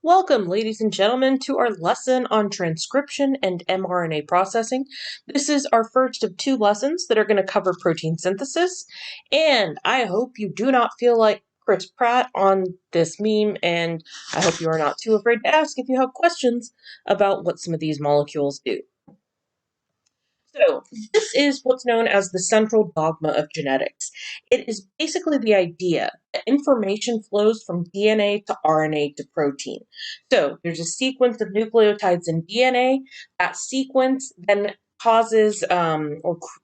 Welcome, ladies and gentlemen, to our lesson on transcription and mRNA processing. This is our first of two lessons that are going to cover protein synthesis, and I hope you do not feel like Chris Pratt on this meme, and I hope you are not too afraid to ask if you have questions about what some of these molecules do. So, this is what's known as the central dogma of genetics. It is basically the idea that information flows from DNA to RNA to protein. So, there's a sequence of nucleotides in DNA. That sequence then causes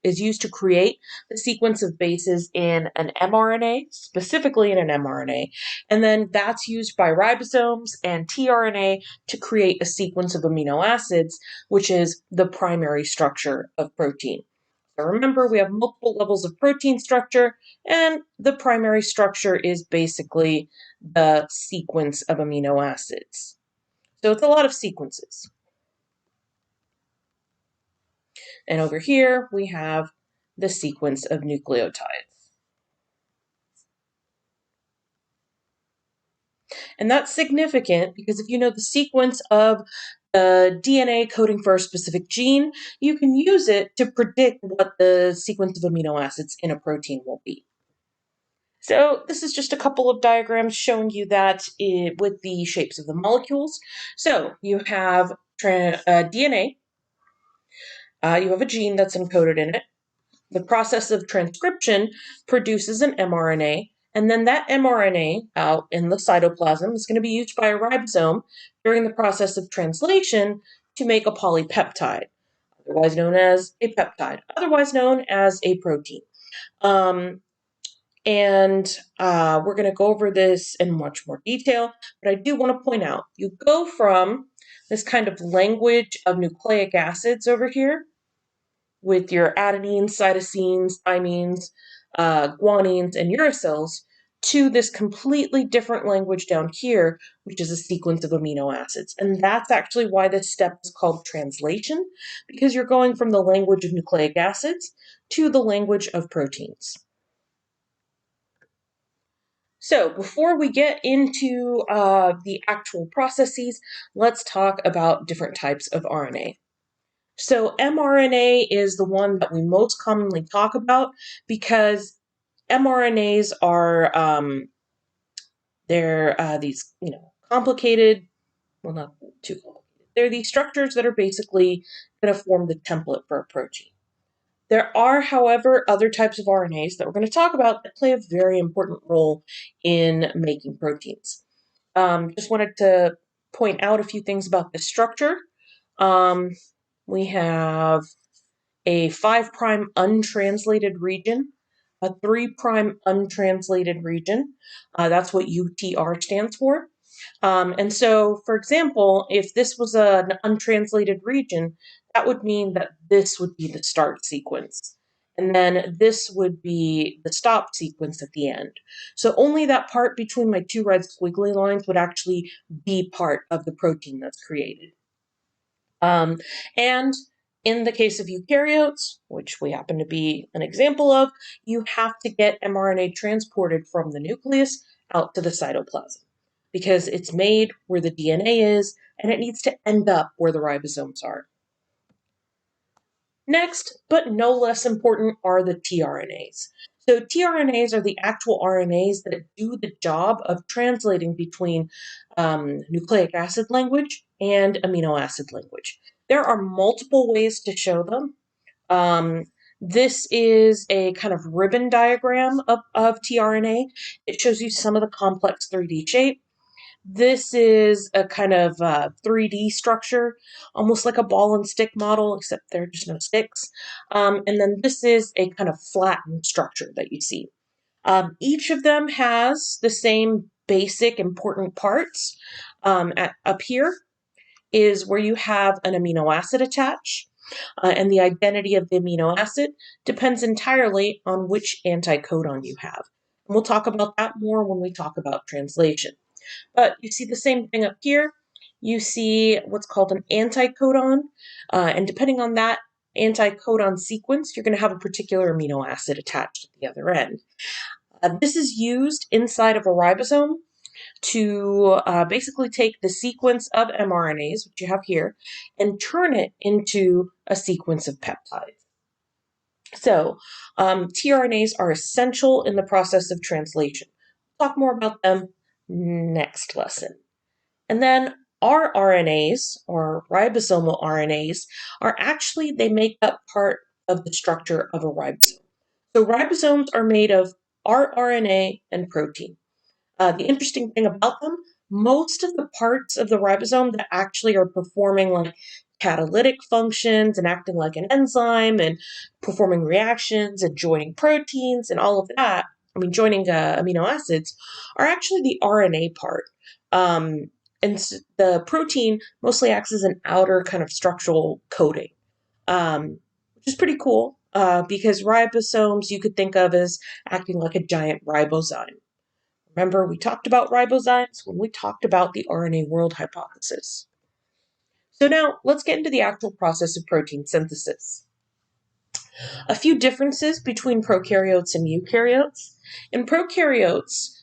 is used to create the sequence of bases in an mRNA, specifically in an mRNA. And then that's used by ribosomes and tRNA to create a sequence of amino acids, which is the primary structure of protein. So remember, we have multiple levels of protein structure, and the primary structure is basically the sequence of amino acids. So it's a lot of sequences. And over here, we have the sequence of nucleotides. And that's significant because if you know the sequence of DNA coding for a specific gene, you can use it to predict what the sequence of amino acids in a protein will be. So this is just a couple of diagrams showing you that with the shapes of the molecules. So you have DNA, you have a gene that's encoded in it. The process of transcription produces an mRNA, and then that mRNA out in the cytoplasm is going to be used by a ribosome during the process of translation to make a polypeptide, otherwise known as a peptide, otherwise known as a protein. We're going to go over this in much more detail, but I do want to point out, you go from this kind of language of nucleic acids over here, with your adenines, cytosines, thymines, guanines, and uracils, to this completely different language down here, which is a sequence of amino acids. And that's actually why this step is called translation, because you're going from the language of nucleic acids to the language of proteins. So before we get into the actual processes, let's talk about different types of RNA. So mRNA is the one that we most commonly talk about because mRNAs are they're these complicated, well, not too complicated. They're these structures that are basically going to form the template for a protein. There are, however, other types of RNAs that we're going to talk about that play a very important role in making proteins. Just wanted to point out a few things about this structure. We have a 5' untranslated region, a 3' untranslated region. That's what UTR stands for. And so, for example, if this was an untranslated region, that would mean that this would be the start sequence. And then this would be the stop sequence at the end. So only that part between my two red squiggly lines would actually be part of the protein that's created. And in the case of eukaryotes, which we happen to be an example of, you have to get mRNA transported from the nucleus out to the cytoplasm because it's made where the DNA is and it needs to end up where the ribosomes are. Next, but no less important, are the tRNAs. So tRNAs are the actual RNAs that do the job of translating between nucleic acid language and amino acid language. There are multiple ways to show them. This is a kind of ribbon diagram of tRNA. It shows you some of the complex 3D shape. This is a kind of 3D structure, almost like a ball and stick model, except there are just no sticks. And then this is a kind of flattened structure that you see. Each of them has the same basic important parts. Up here is where you have an amino acid attached, and the identity of the amino acid depends entirely on which anticodon you have. And we'll talk about that more when we talk about translation. But you see the same thing up here. You see what's called an anticodon, and depending on that anticodon sequence, you're going to have a particular amino acid attached at the other end. This is used inside of a ribosome to basically take the sequence of mRNAs, which you have here, and turn it into a sequence of peptides. So, tRNAs are essential in the process of translation. We'll talk more about them next lesson. And then rRNAs, or ribosomal RNAs, they make up part of the structure of a ribosome. So ribosomes are made of rRNA and protein. The interesting thing about them, most of the parts of the ribosome that actually are performing like catalytic functions and acting like an enzyme and performing reactions and joining proteins and all of that, joining amino acids, are actually the RNA part. And the protein mostly acts as an outer kind of structural coating, which is pretty cool because ribosomes you could think of as acting like a giant ribozyme. Remember, we talked about ribozymes when we talked about the RNA world hypothesis. So now let's get into the actual process of protein synthesis. A few differences between prokaryotes and eukaryotes. In prokaryotes,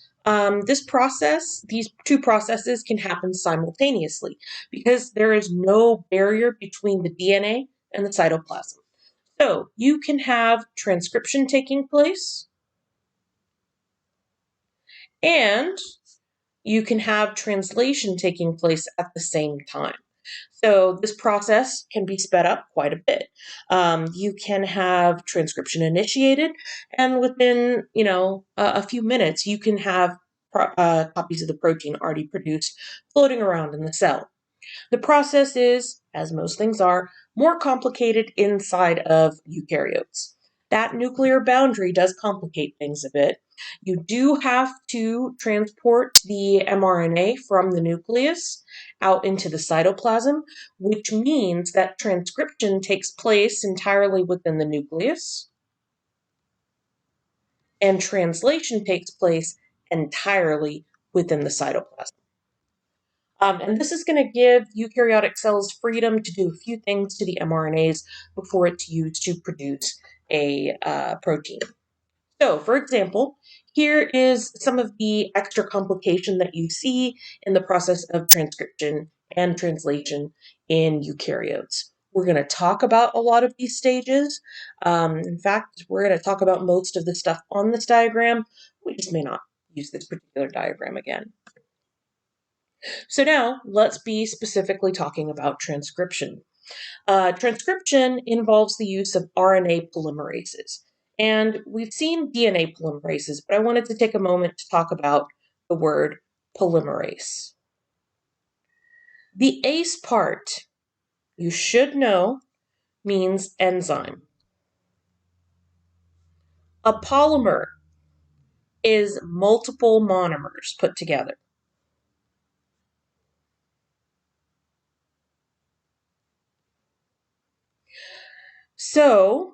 these two processes can happen simultaneously because there is no barrier between the DNA and the cytoplasm. So you can have transcription taking place, and you can have translation taking place at the same time. So this process can be sped up quite a bit. You can have transcription initiated, and within a few minutes, you can have copies of the protein already produced floating around in the cell. The process is, as most things are, more complicated inside of eukaryotes. That nuclear boundary does complicate things a bit. You do have to transport the mRNA from the nucleus out into the cytoplasm, which means that transcription takes place entirely within the nucleus, and translation takes place entirely within the cytoplasm. And this is going to give eukaryotic cells freedom to do a few things to the mRNAs before it's used to produce a protein. So, for example, here is some of the extra complication that you see in the process of transcription and translation in eukaryotes. We're going to talk about a lot of these stages. In fact, we're going to talk about most of the stuff on this diagram. We just may not use this particular diagram again. So now let's be specifically talking about transcription. Transcription involves the use of RNA polymerases. And we've seen DNA polymerases, but I wanted to take a moment to talk about the word polymerase. The ACE part, you should know, means enzyme. A polymer is multiple monomers put together. So,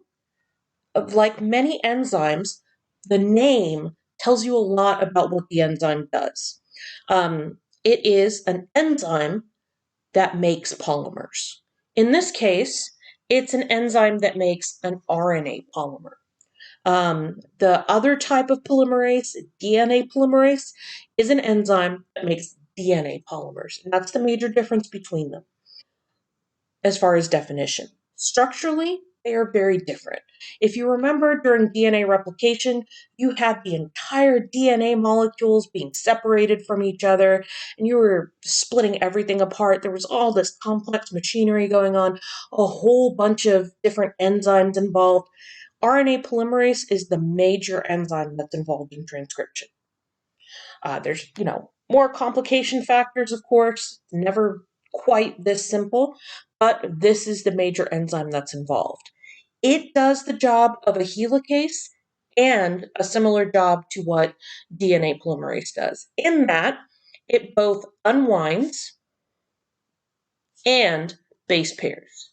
like many enzymes, the name tells you a lot about what the enzyme does. It is an enzyme that makes polymers. In this case, it's an enzyme that makes an RNA polymer. The other type of polymerase, DNA polymerase, is an enzyme that makes DNA polymers. And that's the major difference between them as far as definition. Structurally, they are very different. If you remember during DNA replication, you had the entire DNA molecules being separated from each other, and you were splitting everything apart. There was all this complex machinery going on, a whole bunch of different enzymes involved. RNA polymerase is the major enzyme that's involved in transcription. There's, more complication factors, of course, never quite this simple, but this is the major enzyme that's involved. It does the job of a helicase and a similar job to what DNA polymerase does, in that it both unwinds and base pairs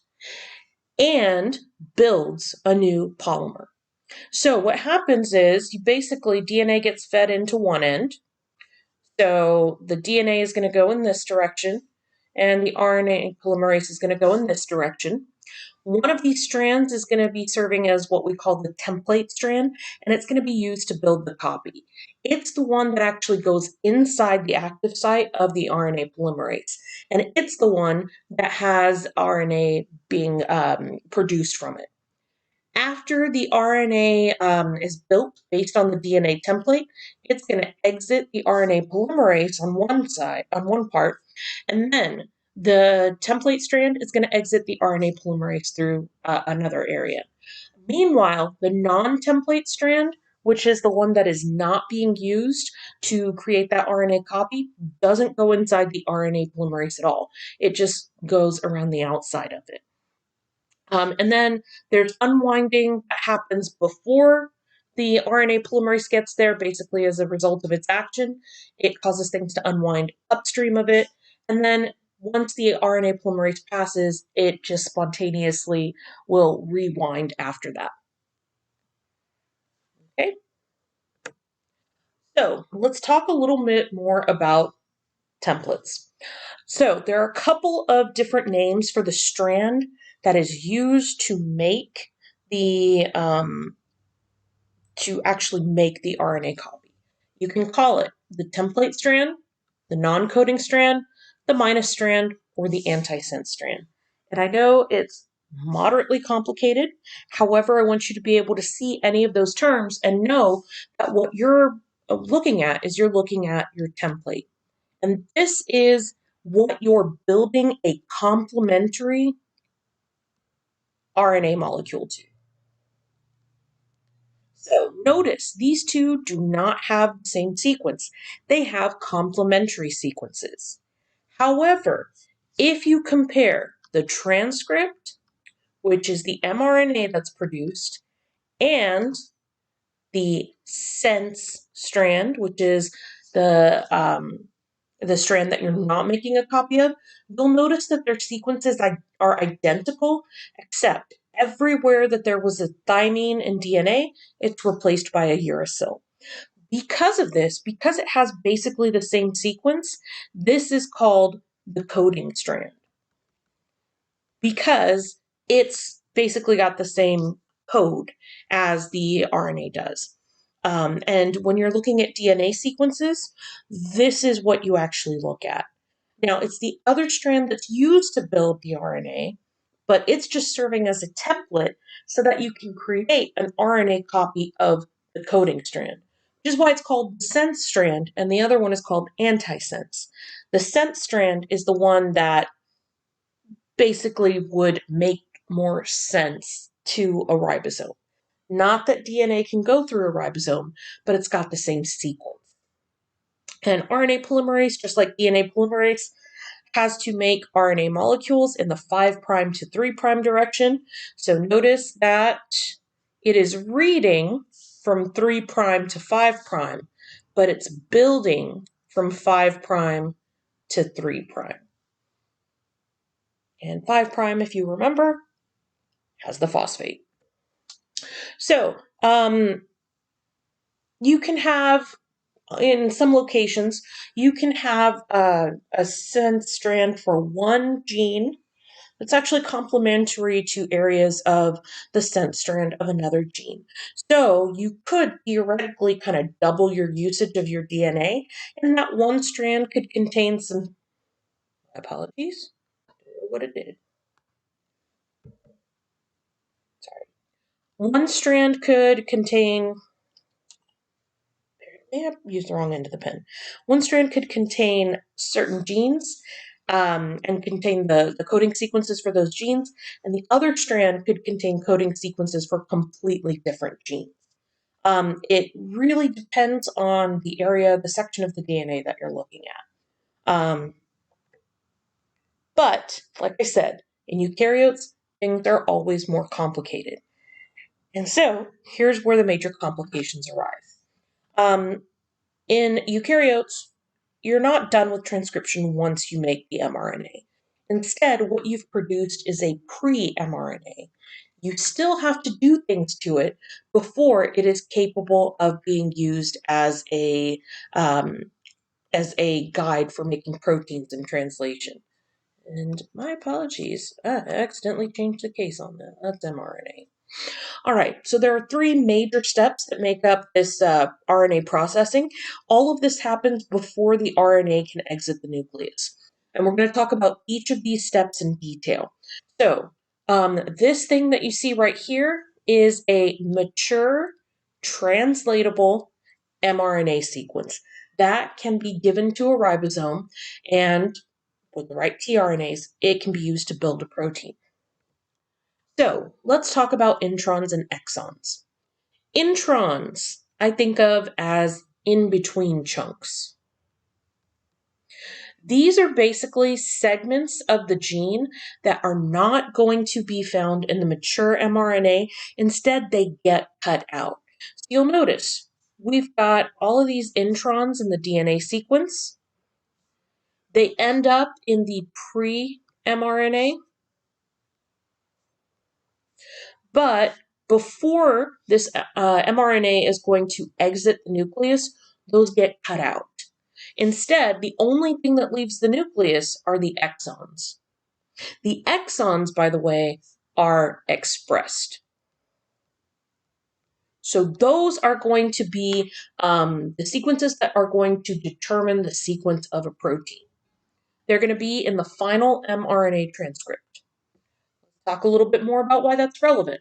and builds a new polymer. So what happens is DNA gets fed into one end. So the DNA is going to go in this direction, and the RNA polymerase is going to go in this direction. One of these strands is going to be serving as what we call the template strand, and it's going to be used to build the copy. It's the one that actually goes inside the active site of the RNA polymerase, and it's the one that has RNA being produced from it. After the RNA is built based on the DNA template, it's going to exit the RNA polymerase on one side, on one part, and then the template strand is going to exit the RNA polymerase through another area. Meanwhile, the non-template strand, which is the one that is not being used to create that RNA copy, doesn't go inside the RNA polymerase at all. It just goes around the outside of it. And then there's unwinding that happens before the RNA polymerase gets there, basically as a result of its action. It causes things to unwind upstream of it. And then once the RNA polymerase passes, it just spontaneously will rewind after that. Okay? So let's talk a little bit more about templates. So there are a couple of different names for the strand that is used to make the to actually make the RNA copy. You can call it the template strand, the non-coding strand, the minus strand, or the antisense strand. And I know it's moderately complicated. However, I want you to be able to see any of those terms and know that what you're looking at is you're looking at your template. And this is what you're building a complementary RNA molecule to. So notice these two do not have the same sequence. They have complementary sequences. However, if you compare the transcript, which is the mRNA that's produced, and the sense strand, which is the strand that you're not making a copy of, you'll notice that their sequences are identical, except everywhere that there was a thymine in DNA, it's replaced by a uracil. Because of this, because it has basically the same sequence, this is called the coding strand. Because it's basically got the same code as the RNA does. And when you're looking at DNA sequences, this is what you actually look at. Now, it's the other strand that's used to build the RNA, but it's just serving as a template so that you can create an RNA copy of the coding strand, which is why it's called the sense strand, and the other one is called antisense. The sense strand is the one that basically would make more sense to a ribosome. Not that DNA can go through a ribosome, but it's got the same sequence. And RNA polymerase, just like DNA polymerase, has to make RNA molecules in the 5' to 3' direction. So notice that it is reading from 3' to 5', but it's building from 5' to 3'. And 5', if you remember, has the phosphate. So you can have, in some locations, you can have a sense strand for one gene that's actually complementary to areas of the sense strand of another gene. So you could theoretically kind of double your usage of your DNA, and that one strand could contain some, apologies, I don't know what it did. Sorry. One strand could contain, I used the wrong end of the pen. One strand could contain certain genes and contain the coding sequences for those genes, and the other strand could contain coding sequences for completely different genes. It really depends on the area, the section of the DNA that you're looking at. But, like I said, in eukaryotes, things are always more complicated. And so, here's where the major complications arise. In eukaryotes, you're not done with transcription once you make the mRNA. Instead, what you've produced is a pre-mRNA. You still have to do things to it before it is capable of being used as a guide for making proteins in translation. And my apologies, I accidentally changed the case on that. That's mRNA. All right, so there are three major steps that make up this RNA processing. All of this happens before the RNA can exit the nucleus. And we're going to talk about each of these steps in detail. So, this thing that you see right here is a mature, translatable mRNA sequence. That can be given to a ribosome, and with the right tRNAs, it can be used to build a protein. So let's talk about introns and exons. Introns, I think of as in-between chunks. These are basically segments of the gene that are not going to be found in the mature mRNA. Instead, they get cut out. So you'll notice we've got all of these introns in the DNA sequence. They end up in the pre-mRNA. But before this mRNA is going to exit the nucleus, those get cut out. Instead, the only thing that leaves the nucleus are the exons. The exons, by the way, are expressed. So those are going to be the sequences that are going to determine the sequence of a protein. They're going to be in the final mRNA transcript. Talk a little bit more about why that's relevant.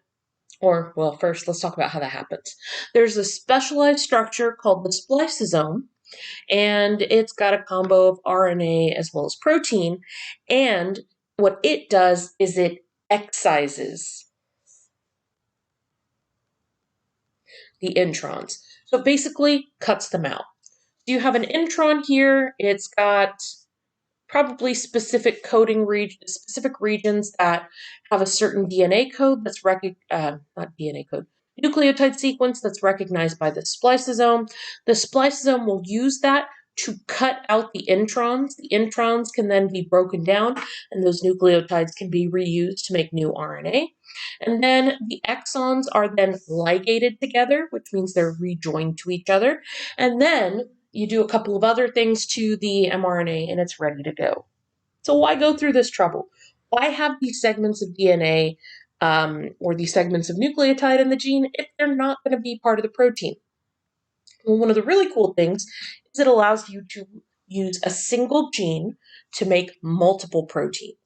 Or, well, first let's talk about how that happens. There's a specialized structure called the spliceosome, and it's got a combo of RNA as well as protein, and what it does is it excises the introns. So it basically cuts them out. You have an intron here, it's got probably specific specific regions that have a certain DNA code that's nucleotide sequence that's recognized by the spliceosome. The spliceosome will use that to cut out the introns. The introns can then be broken down, and those nucleotides can be reused to make new RNA. And then the exons are then ligated together, which means they're rejoined to each other. And then you do a couple of other things to the mRNA and it's ready to go. So why go through this trouble? Why have these segments of DNA or these segments of nucleotide in the gene if they're not going to be part of the protein? Well, one of the really cool things is it allows you to use a single gene to make multiple proteins.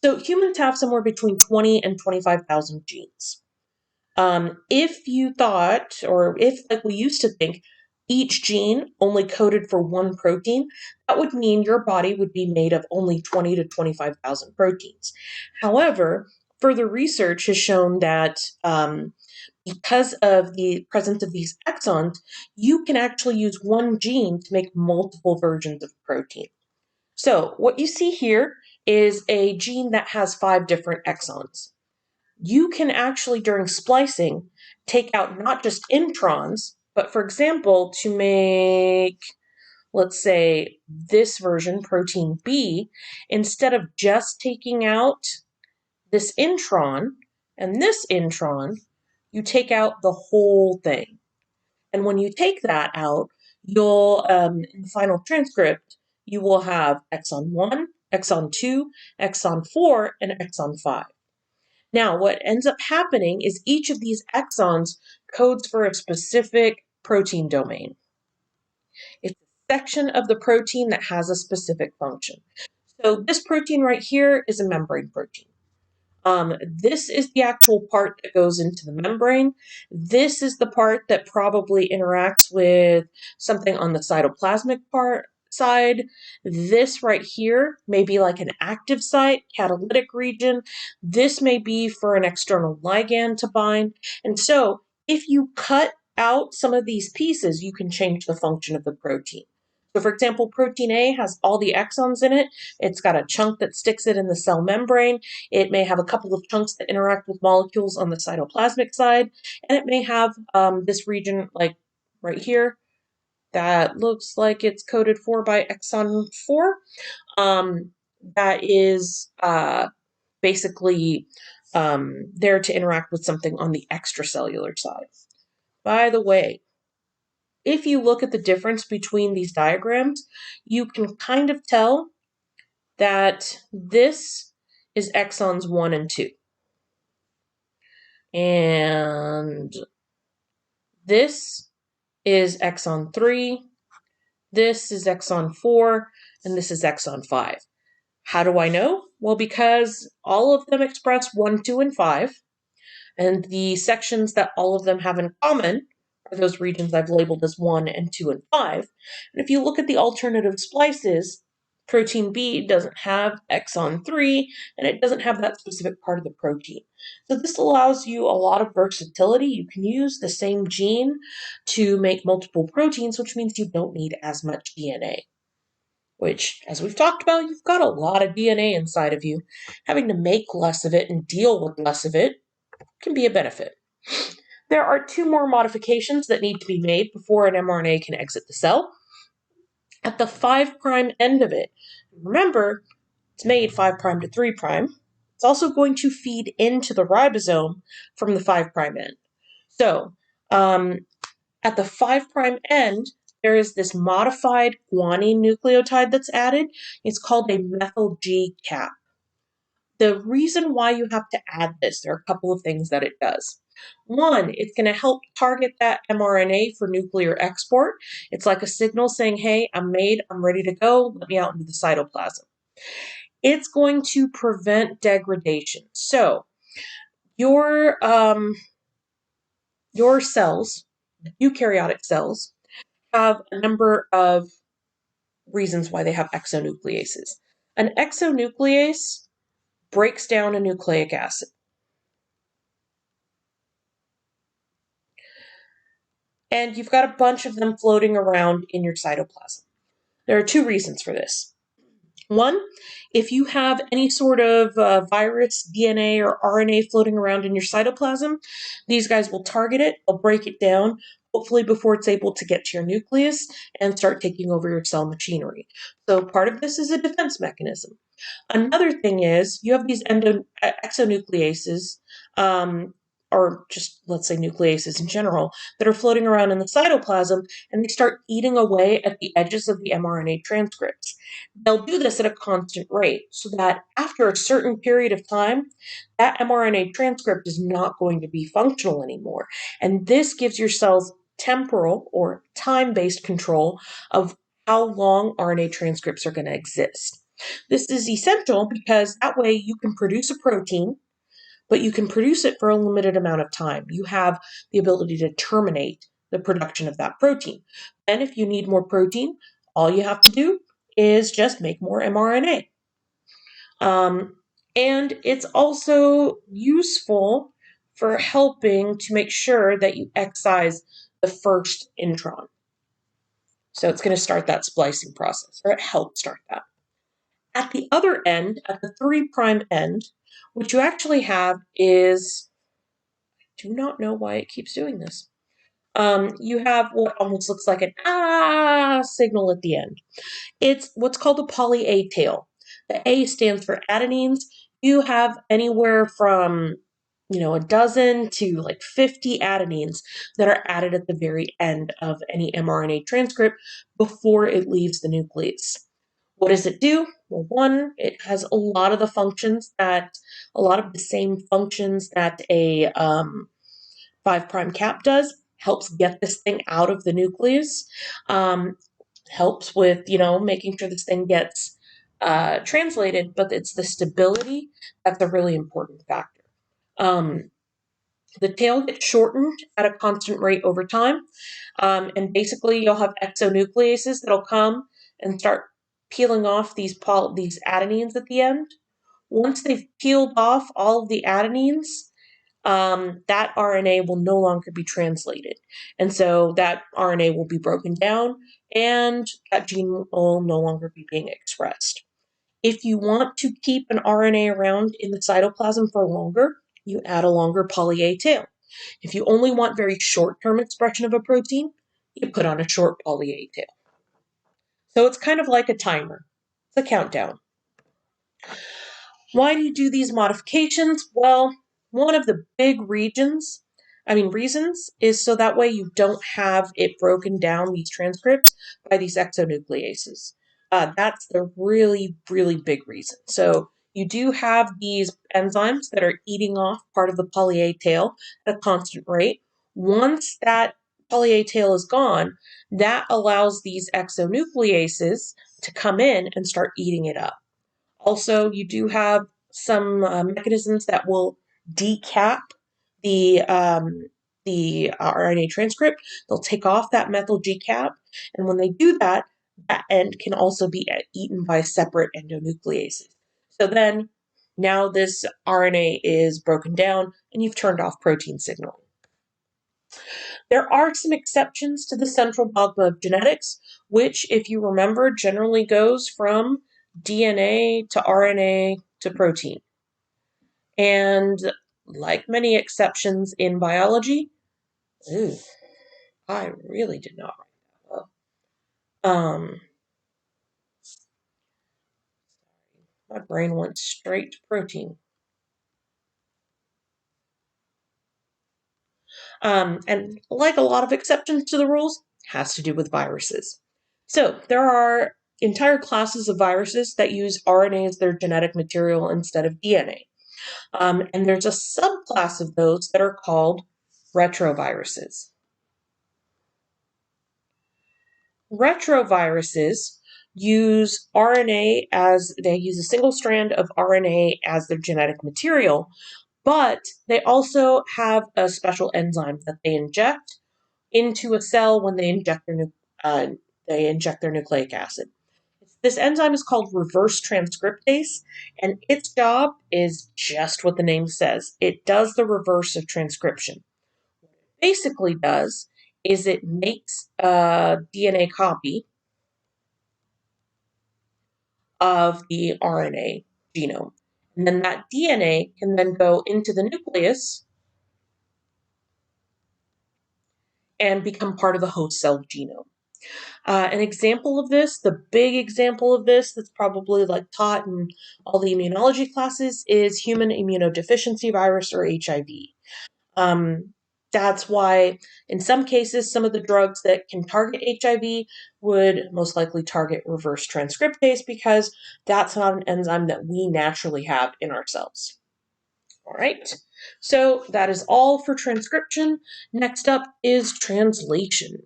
So humans have somewhere between 20 and 25,000 genes. If you thought, or if like we used to think, each gene only coded for one protein, that would mean your body would be made of only 20 to 25,000 proteins. However, further research has shown that because of the presence of these exons, you can actually use one gene to make multiple versions of protein. So what you see here is a gene that has 5 different exons. You can actually, during splicing, take out not just introns, but for example, to make, let's say, this version, protein B, instead of just taking out this intron and this intron, you take out the whole thing. And when you take that out, you'll, in the final transcript, you will have exon 1, exon 2, exon 4, and exon 5. Now, what ends up happening is each of these exons codes for a specific protein domain. It's a section of the protein that has a specific function. So this protein right here is a membrane protein. This is the actual part that goes into the membrane. This is the part that probably interacts with something on the cytoplasmic side. This right here may be like an active site, catalytic region. This may be for an external ligand to bind. And so if you cut out some of these pieces, you can change the function of the protein. So for example, protein A has all the exons in it. It's got a chunk that sticks it in the cell membrane. It may have a couple of chunks that interact with molecules on the cytoplasmic side. And it may have this region like right here that looks like it's coded for by exon 4. That is basically there to interact with something on the extracellular side. By the way, if you look at the difference between these diagrams, you can kind of tell that this is exons 1 and 2. And this is exon 3, this is exon 4, and this is exon 5. How do I know? Well, because all of them express 1, 2, and 5, and the sections that all of them have in common are those regions I've labeled as 1 and 2 and 5. And if you look at the alternative splices, protein B doesn't have exon 3, and it doesn't have that specific part of the protein. So this allows you a lot of versatility. You can use the same gene to make multiple proteins, which means you don't need as much DNA. Which, as we've talked about, you've got a lot of DNA inside of you. Having to make less of it and deal with less of it can be a benefit. There are 2 more modifications that need to be made before an mRNA can exit the cell. At the 5' end of it, remember, it's made 5' to 3'. It's also going to feed into the ribosome from the 5' end. So, at the 5' end, there is this modified guanine nucleotide that's added. It's called a methyl G cap. The reason why you have to add this, there are a couple of things that it does. One, it's going to help target that mRNA for nuclear export. It's like a signal saying, hey, I'm made, I'm ready to go, let me out into the cytoplasm. It's going to prevent degradation. So your cells, eukaryotic cells, have a number of reasons why they have exonucleases. An exonuclease breaks down a nucleic acid. And you've got a bunch of them floating around in your cytoplasm. There are 2 reasons for this. One, if you have any sort of virus, DNA, or RNA floating around in your cytoplasm, these guys will target it, they'll break it down, hopefully before it's able to get to your nucleus and start taking over your cell machinery. So part of this is a defense mechanism. Another thing is you have these exonucleases, or just let's say nucleases in general, that are floating around in the cytoplasm, and they start eating away at the edges of the mRNA transcripts. They'll do this at a constant rate, so that after a certain period of time, that mRNA transcript is not going to be functional anymore. And this gives your cells temporal or time-based control of how long RNA transcripts are going to exist. This is essential because that way you can produce a protein, but you can produce it for a limited amount of time. You have the ability to terminate the production of that protein. And if you need more protein, all you have to do is just make more mRNA. And it's also useful for helping to make sure that you excise the first intron. So it's going to start that splicing process, or it helps start that. At the other end, at the 3' end, what you actually have is, I do not know why it keeps doing this. You have what almost looks like an signal at the end. It's what's called a poly-A tail. The A stands for adenines. You have anywhere from, a dozen to like 50 adenines that are added at the very end of any mRNA transcript before it leaves the nucleus. What does it do? Well, one, it has a lot of the same functions that a 5' cap does. Helps get this thing out of the nucleus. Helps with, making sure this thing gets translated, but it's the stability that's a really important factor. The tail gets shortened at a constant rate over time, and basically you'll have exonucleases that'll come and start peeling off these adenines at the end. Once they've peeled off all of the adenines, that RNA will no longer be translated. And so that RNA will be broken down and that gene will no longer be being expressed. If you want to keep an RNA around in the cytoplasm for longer, you add a longer poly-A tail. If you only want very short-term expression of a protein, you put on a short poly-A tail. So it's kind of like a timer. It's a countdown. Why do you do these modifications? Well, one of the big reasons is so that way you don't have it broken down, these transcripts, by these exonucleases. That's the really, really big reason. So you do have these enzymes that are eating off part of the poly A tail at a constant rate. Once that poly A tail is gone, that allows these exonucleases to come in and start eating it up. Also, you do have some mechanisms that will decap the RNA transcript. They'll take off that methyl G cap, and when they do that, that end can also be eaten by separate endonucleases. So then, now this RNA is broken down, and you've turned off protein signaling. There are some exceptions to the central dogma of genetics, which, if you remember, generally goes from DNA to RNA to protein. And like many exceptions in biology, I really did not write that well. My brain went straight to protein. And like a lot of exceptions to the rules, has to do with viruses. So there are entire classes of viruses that use RNA as their genetic material instead of DNA. And there's a subclass of those that are called retroviruses. Retroviruses use RNA as they use a single strand of RNA as their genetic material, but they also have a special enzyme that they inject into a cell when they inject their nucleic acid. This enzyme is called reverse transcriptase, and its job is just what the name says. It does the reverse of transcription. What it basically does is it makes a DNA copy of the RNA genome. And then that DNA can then go into the nucleus and become part of the host cell genome. An example of this, the big example of this that's probably like taught in all the immunology classes is human immunodeficiency virus or HIV. That's why in some cases, some of the drugs that can target HIV would most likely target reverse transcriptase because that's not an enzyme that we naturally have in our cells. All right, so that is all for transcription. Next up is translation.